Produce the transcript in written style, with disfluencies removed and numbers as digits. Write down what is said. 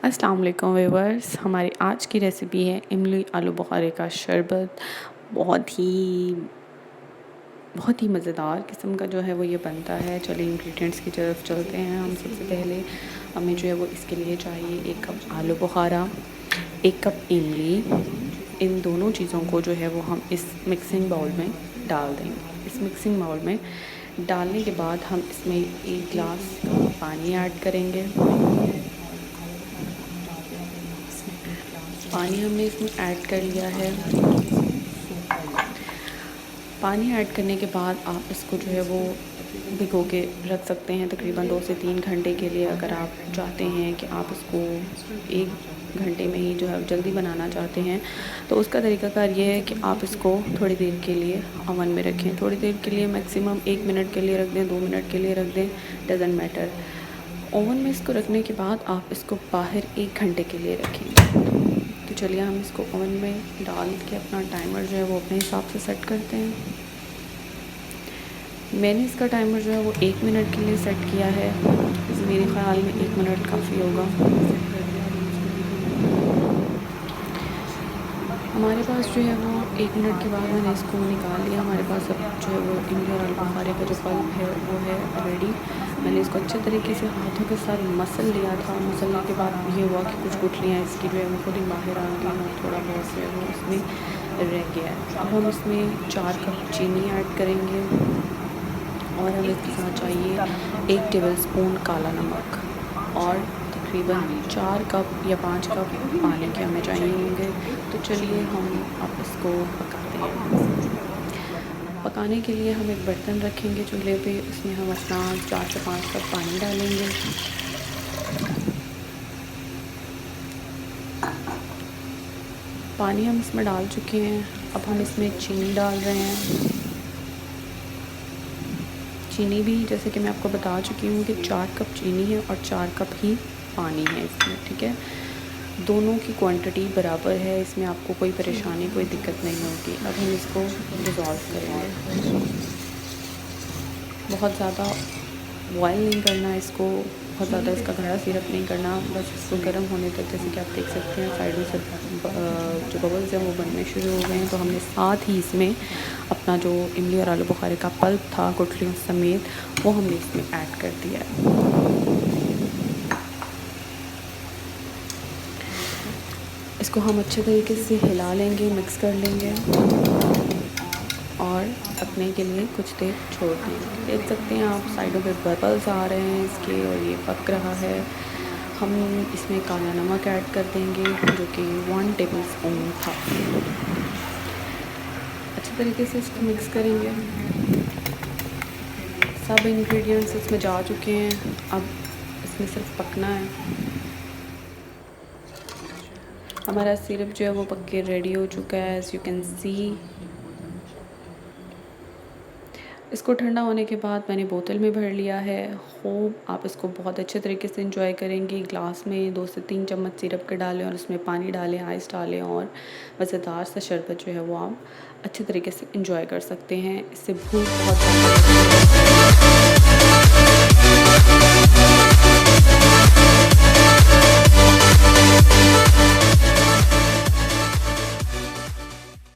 अस्सलाम वालेकुम व्यूअर्स। हमारी आज की रेसिपी है इमली आलू बुखारे का शरबत। बहुत ही मज़ेदार किस्म का जो है वो ये बनता है। चलिए इंग्रेडिएंट्स की तरफ चलते हैं। हम सबसे पहले हमें जो है वो इसके लिए चाहिए 1 कप आलू बुखारा, 1 कप इमली। इन दोनों चीज़ों को जो है वो हम इस मिक्सिंग बाउल में डाल देंगे। इस मिक्सिंग बाउल में डालने के बाद हम इसमें 1 गिलास पानी ऐड करेंगे। पानी हमने इसमें ऐड कर लिया है। पानी ऐड करने के बाद आप इसको जो है वो भिगो के रख सकते हैं तकरीबन 2 से 3 घंटे के लिए। अगर आप चाहते हैं कि आप इसको 1 घंटे में ही जो है जल्दी बनाना चाहते हैं तो उसका तरीकाकार ये है कि आप इसको थोड़ी देर के लिए ओवन में रखें। थोड़ी देर के लिए मैक्सिमम 1 मिनट के लिए रख दें, 2 मिनट के लिए रख दें, डज़न्ट मैटर। ओवन में इसको रखने के बाद आप इसको बाहर 1 घंटे के लिए रखें। तो चलिए हम इसको ओवन में डाल के अपना टाइमर जो है वो अपने हिसाब से सेट करते हैं। मैंने इसका टाइमर जो है वो 1 मिनट के लिए सेट किया है। मेरे ख़्याल में 1 मिनट काफ़ी होगा। हमारे पास जो है वो 1 मिनट के बाद मैंने इसको निकाल लिया। हमारे पास अब जो है वो इमली और आलू बुखारे का जो पल्प है वो है रेडी। मैंने इसको अच्छे तरीके से हाथों के साथ मसल लिया था। मसलने के बाद ये हुआ कि कुछ गुठलियाँ इसकी जो है वो खुद ही बाहर आ गई और थोड़ा बहुत जो है वो इसमें रह गया है। अब हम इसमें 4 कप चीनी ऐड करेंगे और हमें इसके साथ चाहिए 1 टेबलस्पून काला नमक और तकरीबन 4 कप या 5 कप पानी के हमें चाहिए होंगे। तो चलिए हम अब इसको पकाते हैं। पकाने के लिए हम एक बर्तन रखेंगे चूल्हे पे। उसमें हम अपना 4 से 5 कप पानी डालेंगे। पानी हम इसमें डाल चुके हैं। अब हम इसमें चीनी डाल रहे हैं। चीनी भी जैसे कि मैं आपको बता चुकी हूँ कि 4 कप चीनी है और 4 कप ही पानी है इसमें, ठीक है। दोनों की क्वांटिटी बराबर है, इसमें आपको कोई परेशानी कोई दिक्कत नहीं होगी। अब हम इसको डिज़ोल्व करेंगे। बहुत ज़्यादा बॉयल नहीं करना इसको, बहुत ज़्यादा इसका गाढ़ा सिरप नहीं करना। बस इसको गर्म होने तक, जैसे कि आप देख सकते हैं साइडों से जो बबल्स हैं वो बनने शुरू हो गए हैं। तो हमने साथ ही इसमें अपना जो इमली और आलू बुखारे का पल्प था गुठलियों समेत वो हमने इसमें ऐड कर दिया है। इसको हम अच्छे तरीके से हिला लेंगे, मिक्स कर लेंगे और पकने के लिए कुछ देर छोड़ देंगे। देख सकते हैं आप साइडों पे बबल्स आ रहे हैं इसके और ये पक रहा है। हम इसमें काला नमक ऐड कर देंगे जो कि 1 टेबलस्पून था। अच्छे तरीके से इसको मिक्स करेंगे। सब इंग्रेडिएंट्स इसमें जा चुके हैं। अब इसमें सिर्फ पकना है। हमारा सिरप जो है वो पक के रेडी हो चुका है, एज़ यू कैन सी। इसको ठंडा होने के बाद मैंने बोतल में भर लिया है। होप आप इसको बहुत अच्छे तरीके से एंजॉय करेंगे। ग्लास में 2 से 3 चम्मच सिरप के डालें और उसमें पानी डालें, आइस डालें और मज़ेदार सा शरबत जो है वो आप अच्छे तरीके से एंजॉय कर सकते हैं। इससे भूख बहुत